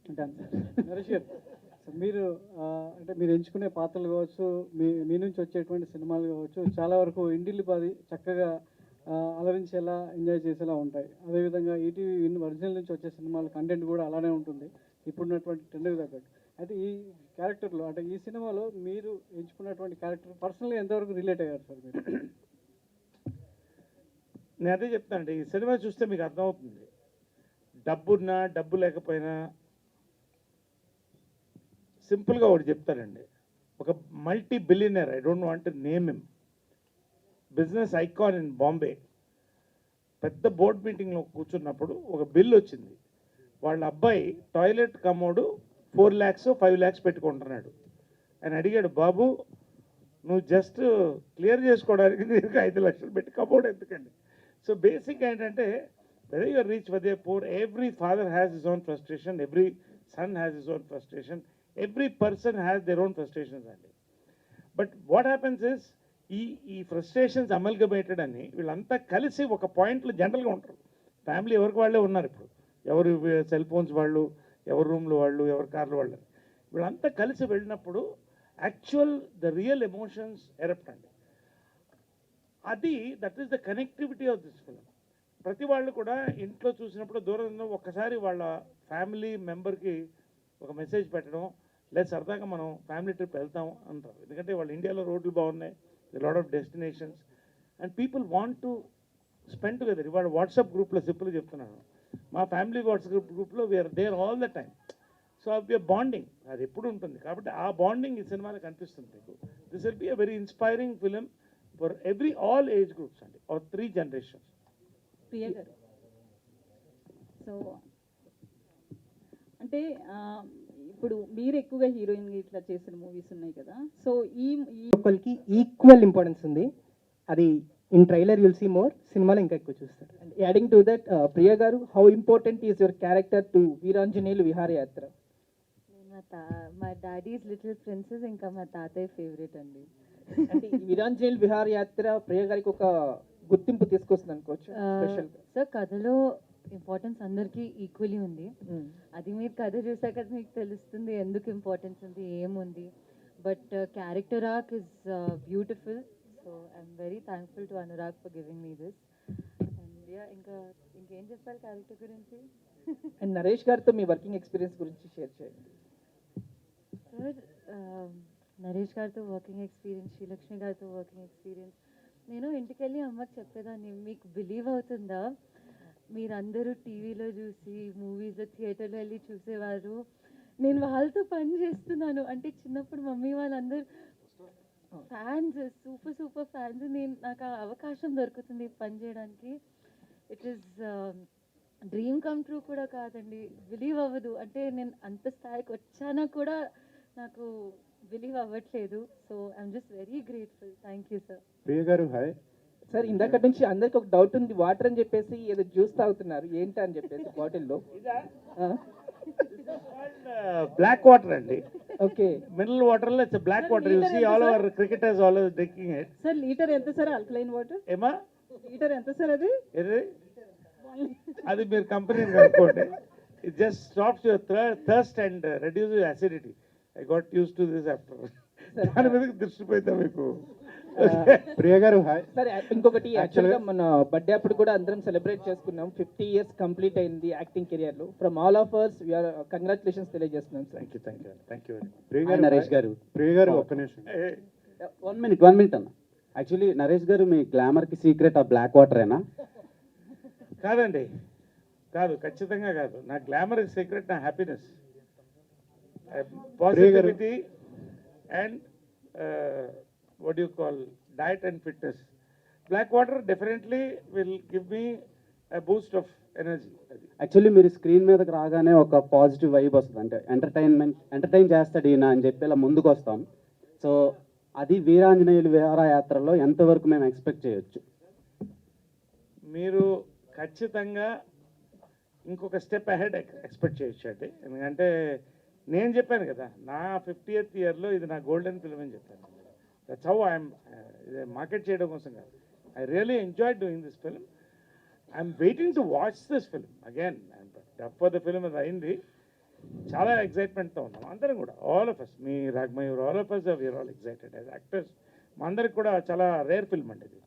నరేష్ గారు, మీరు అంటే మీరు ఎంచుకునే పాత్రలు కావచ్చు, మీ నుంచి వచ్చేటువంటి సినిమాలు కావచ్చు, చాలా వరకు ఇంటిల్లి పాది చక్కగా అలరించేలా ఎంజాయ్ చేసేలా ఉంటాయి. అదేవిధంగా ఈటీవీ ఒరిజినల్ నుంచి వచ్చే సినిమాల కంటెంట్ కూడా అలానే ఉంటుంది ఇప్పుడున్నటువంటి ట్రెండ్కి తగ్గట్టు. అయితే ఈ క్యారెక్టర్లో అంటే ఈ సినిమాలో మీరు ఎంచుకున్నటువంటి క్యారెక్టర్ పర్సనల్గా ఎంతవరకు రిలేట్ అయ్యారు సార్ మీరు? నేను అదే చెప్తానండి, ఈ సినిమా చూస్తే మీకు అర్థమవుతుంది. డబ్బున్నా డబ్బు లేకపోయినా సింపుల్గా ఒకటి చెప్తానండి. ఒక multi billionaire, I don't want to name him, business icon in Bombay, పెద్ద బోర్డ్ మీటింగ్లో కూర్చున్నప్పుడు ఒక బిల్ వచ్చింది. వాళ్ళ అబ్బాయి టాయిలెట్ కమోడు 4 lakhs 5 lakhs పెట్టుకుంటున్నాడు. ఆయన అడిగాడు, బాబు నువ్వు జస్ట్ క్లియర్ చేసుకోవడానికి నీకు 5 లక్షలు పెట్టి కమోడ్ ఎందుకండి? సో బేసిక్ ఏంటంటే, whether you're rich whether you're poor, every father has his own frustration, every son has his own frustration, every person has their own frustrations అండి. బట్ వాట్ హ్యాపెన్స్ ఇస్, ఈ ఫ్రస్ట్రేషన్స్ అమల్గమేటెడ్ అని వీళ్ళంతా కలిసి ఒక పాయింట్లో జనరల్గా ఉంటారు. ఫ్యామిలీ ఎవరికి వాళ్ళే ఉన్నారు ఇప్పుడు, ఎవరు సెల్ ఫోన్స్ వాళ్ళు, ఎవరి రూమ్లో వాళ్ళు, ఎవరి కార్లు వాళ్ళు, వీళ్ళంతా కలిసి వెళ్ళినప్పుడు actual the real emotions erupt అండి. అది that is the connectivity of this film. ప్రతి వాళ్ళు కూడా ఇంట్లో చూసినప్పుడు దూరంలో ఒక్కసారి వాళ్ళ ఫ్యామిలీ మెంబర్కి ఒక మెసేజ్ పెట్టడం, లేదా సరదాగా మనం ఫ్యామిలీ ట్రిప్ వెళ్తాం అంటారు. ఎందుకంటే వాళ్ళు ఇండియాలో రోడ్లు బాగున్నాయి, lot of destinations and people want to spend together. ఇవాళ వాట్సాప్ గ్రూప్లో సింపుల్గా చెప్తున్నాను, మా ఫ్యామిలీ వాట్సాప్ గ్రూప్లో we're there all the time. So we're bonding, అది ఎప్పుడు ఉంటుంది. కాబట్టి ఆ బాండింగ్ ఈ సినిమాలో కనిపిస్తుంది మీకు. This will be a very inspiring film for all age groups అండి, ఆర్ 3 generations. ప్రియ గారు, సో అంటే ఇప్పుడు మీరు ఎక్కువగా హీరోయిన్ ఇట్లా చేసిన మూవీస్ ఉన్నాయి కదా, సో ఈ ఒకరికి ఈక్వల్ ఇంపార్టెన్స్ ఉంది. అది in trailer you'll see more, సినిమాలో ఇంకా ఎక్కువ చూస్తారు. యాడింగ్ టు దట్, ప్రియ గారు, how important is your character to Veeranjaneyulu Viharayatra? మా డాడీస్ లిటిల్ ప్రిన్సెస్, ఇంకా మా తాతయ్య ఫేవరెట్ అండి. అంటే ఈ వీరాంజనేయులు విహారయాత్ర ప్రియ గారికి ఒక గుర్తింపు తీసుకొస్తుంది అనుకోవచ్చు. సార్ కథలో ఇంపార్టెన్స్ అందరికీ ఈక్వలీ ఉంది. అది మీరు కథ చూసాక మీకు తెలుస్తుంది ఎందుకు ఇంపార్టెన్స్ ఉంది, ఏముంది. But character arc is beautiful. So I'm very thankful to Anurag for giving me this. And ఇంకేం చెప్పాలి క్యారెక్టర్ గురించి? అండ్ నరేష్ గారితో మీ వర్కింగ్ ఎక్స్పీరియన్స్ గురించి షేర్ చేయండి. సార్, నరేష్ గారితో వర్కింగ్ ఎక్స్పీరియన్స్, శ్రీలక్ష్మి గారితో వర్కింగ్ ఎక్స్పీరియన్స్, నేను ఇంటికి వెళ్ళి అమ్మకి చెప్పేదాన్ని, మీకు బిలీవ్ అవుతుందా, మీరందరూ టీవీలో చూసి మూవీస్లో థియేటర్లో వెళ్ళి చూసేవారు, నేను వాళ్ళతో పని చేస్తున్నాను అంటే చిన్నప్పుడు మమ్మీ వాళ్ళందరూ ఫ్యాన్స్, సూపర్ ఫ్యాన్స్. నాకు ఆ అవకాశం దొరుకుతుంది పని చేయడానికి. It is dream come true కూడా కాదండి, బిలీవ్ అవ్వదు. అంటే నేను అంత స్థాయికి వచ్చానా కూడా నాకు బిలీవ్ అవ్వట్లేదు. So I'm just very grateful. Thank you sir. Priya గారు హాయ్. సార్, ఇందాక నుంచి అందరికి ఒక డౌట్ ఉంది, వాటర్ అని చెప్పేసి ఏదో జ్యూస్ తాగుతున్నారు, ఏంటి అని చెప్పేసి బాటిల్లో. బ్లాక్ వాటర్ అండి. ఓకే, మినరల్ వాటర్లో it's black water. You see all over cricketers always drinking it. Sir litre ఎంత సార్ అల్కలైన్ వాటర్? ఏమా లీటర్ ఎంత సార్ అది? అది మీరు కంపెనీ కనుక్కోండి. It just stops your thirst and reduce your acidity. I got use to this after. దాని మీద దృష్టి పోయిందా మీకు? ప్రియ గారు హాయ్. సరే, ఇంకొకటి యాక్చువల్గా మన బర్త్డే అప్పుడు కూడా అందరం సెలబ్రేట్ చేసుకున్నాం. 50 years కంప్లీట్ అయింది యాక్టింగ్ కెరియర్లో. From all of us we are congratulations తెలియజేస్తున్నాం సార్. Thank you. ప్రియ గారు నరేష్ గారు. ప్రియ గారు ఒక్క నిమిషం. 1 minute అన్న. యాక్చువల్లీ నరేష్ గారు మీ గ్లామర్కి సీక్రెట్ ఆ బ్లాక్ వాటరేనా? కాదండి, కాదు, ఖచ్చితంగా కాదు. నా గ్లామర్ ఇస్ సీక్రెట్, నా happiness, positivity and what do you call diet and fitness. Black water definitely will give me a boost of energy. Actually మీరు స్క్రీన్ మీదకి రాగానే ఒక పాజిటివ్ వైబ్ వస్తుంది. అంటే ఎంటర్టైన్ చేస్తాడు ఈయన అని చెప్పి ఇలా ముందుకు వస్తాం. సో అది వీరాంజనేయులు విహారయాత్రలో ఎంతవరకు మేము ఎక్స్పెక్ట్ చేయొచ్చు? మీరు ఖచ్చితంగా ఇంకొక స్టెప్ అహెడ్ ఎక్స్పెక్ట్ చేయొచ్చు అండి. ఎందుకంటే నేను చెప్పాను కదా, నా 50th yearలో ఇది నా గోల్డెన్ ఫిల్మ్ అని చెప్పాను. దట్స్ హౌ ఐఎమ్ మార్కెట్ చేయడం కోసం కాదు. I really enjoy doing this film. I'm waiting to watch this film again. Dub for the film అది అయింది. చాలా ఎక్సైట్మెంట్తో ఉన్నాం అందరం కూడా, ఆల్ ఆఫ్ అస్. మీ Ragamayur, all of us we're all excited as actors. మా అందరికి కూడా చాలా రేర్ ఫిల్మ్ అండి ఇది.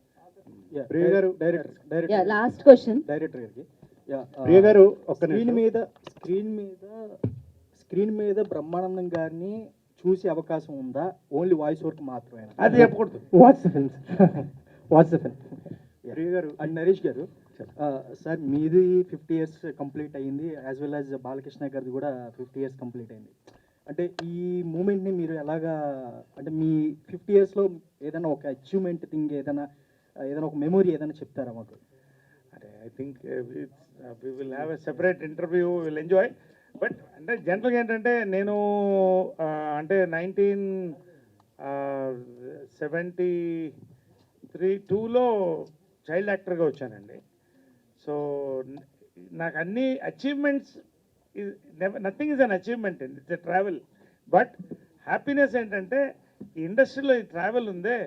ప్రియ గారు డైరెక్టర్ లాస్ట్ క్వశ్చన్ డైరెక్టర్ గారికి. ప్రియ గారు ఒక్క స్క్రీన్ మీద బ్రహ్మానందం గారిని చూసే అవకాశం ఉందా? ఓన్లీ వాయిస్ వర్క్ మాత్రమే? అది చెప్పకూడదు. What's the film? ప్రియ గారు అండ్ నరేష్ గారు, సార్ మీది 50 years కంప్లీట్ అయ్యింది, యాజ్ వెల్ యాజ్ బాలకృష్ణ గారిది కూడా 50 years కంప్లీట్ అయింది. అంటే ఈ మూమెంట్ని మీరు ఎలాగా, అంటే మీ 50 yearsలో ఏదైనా ఒక అచీవ్మెంట్ థింగ్, ఏదైనా ఒక మెమొరీ ఏదైనా చెప్తారా మాకు? అదే I think we will have a separate interview, will enjoy. But అంటే జనరల్గా ఏంటంటే నేను అంటే 1972లో చైల్డ్ యాక్టర్గా వచ్చానండి. సో నాకు అన్ని achievements, nothing is an achievement అండి, it's a travel. But happiness ఏంటంటే ఈ ఇండస్ట్రీలో ఈ ట్రావెల్ ఉందే.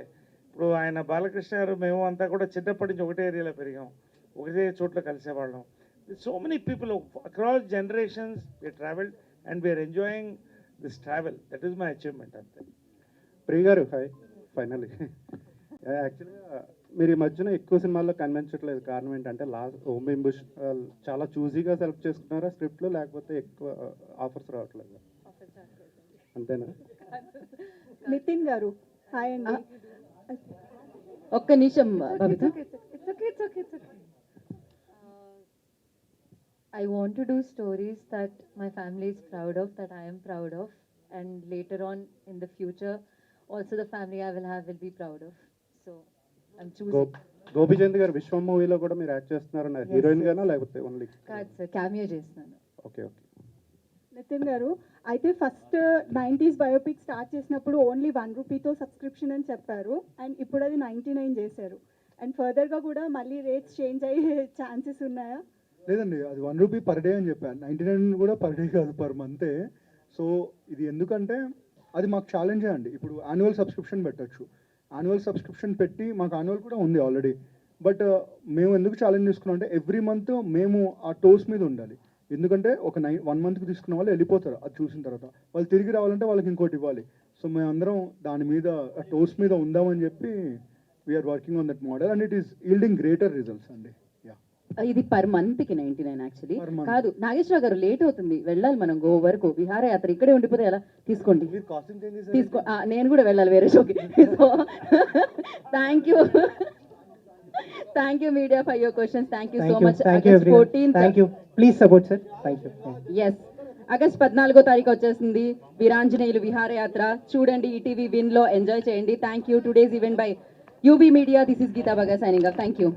ఇప్పుడు ఆయన బాలకృష్ణ గారు, మేము అంతా కూడా చిన్నప్పటి నుంచి ఒకటే ఏరియాలో పెరిగాం, ఒకటే చోట్ల కలిసేవాళ్ళం. So many people across generations we traveled and we are enjoying this travel. That is my achievement. ప్రియ గారు హాయ్. ఫైనల్లీ యాక్చువల్గా మీరు ఈ మధ్యన ఎక్కువ సినిమాల్లో కనిపించట్లేదు, కారణం ఏంటంటే లాస్ట్ ఓం బింబుష్ చాలా చూజీగా సెలెక్ట్ చేసుకున్నారా స్క్రిప్ట్లో, లేకపోతే ఎక్కువ ఆఫర్స్ రావట్లేదు అంతేనా? నితిన్ గారు హాయ్ అండి. ఒక్క నిమిషం Babita. I want to do stories that my family is proud of, that I am proud of, and later on in the future, also the family I will have will be proud of. So I'm choosing. Gopichand గారు విశ్వం మూవీలో కూడా మీరు యాక్ట్ చేస్తున్నారు, హీరోయిన్ గానా లేకపోతే ఓన్లీ? కాదు సార్, క్యామియో చేస్తున్నాను. ఓకే. నితిన్ గారు, అయితే ఫస్ట్ 90s బయోపిక్ స్టార్ట్ చేసినప్పుడు ఓన్లీ 1 రూపీతో సబ్స్క్రిప్షన్ అని చెప్పారు, అండ్ ఇప్పుడు అది 99 చేశారు. అండ్ ఫర్దర్గా కూడా మళ్ళీ రేట్స్ చేంజ్ అయ్యే ఛాన్సెస్ ఉన్నాయా? లేదండి, అది 1 రూపీ పర్ డే అని చెప్పాను. 99 కూడా పర్ డే కాదు, పర్ మంతే. సో ఇది ఎందుకంటే అది మాకు ఛాలెంజే అండి. ఇప్పుడు యాన్యువల్ సబ్స్క్రిప్షన్ పెట్టచ్చు, యాన్యువల్ సబ్స్క్రిప్షన్ పెట్టి మాకు యాన్యువల్ కూడా ఉంది ఆల్రెడీ. బట్ మేము ఎందుకు ఛాలెంజ్ తీసుకున్నాం అంటే ఎవ్రీ మంత్ మేము ఆ టోస్ మీద ఉండాలి. ఎందుకంటే ఒక 1 మంత్కి తీసుకున్న వాళ్ళు వెళ్ళిపోతారు అది చూసిన తర్వాత, వాళ్ళు తిరిగి రావాలంటే వాళ్ళకి ఇంకోటి ఇవ్వాలి. సో మేమందరం దాని మీద టోస్ మీద ఉందామని చెప్పి we're working on that model and it is yielding greater results అండి. ఇది పర్ మంత్కి 99 యాక్చువల్లీ కాదు. నాగేశ్వరరావు గారు లేట్ అవుతుంది, వెళ్ళాలి మనం గో వరకు. విహారయాత్ర ఇక్కడే ఉండిపోతే ఎలా? తీసుకోండి, తీసుకో. నేను కూడా వెళ్ళాలి వేరే షోకి. So thank you media for your questions. Thank you so much. August 14th. Thank you. Please support sir. Thank you. Yes, August 14వ తారీఖు వచ్చేసింది వీరాంజనేయులు విహారయాత్ర. చూడండి, ఈటీవీ విన్ లో ఎంజాయ్ చేయండి. Thank you. Today's event by UB media. This is Geetha Baga signing of. Thank you.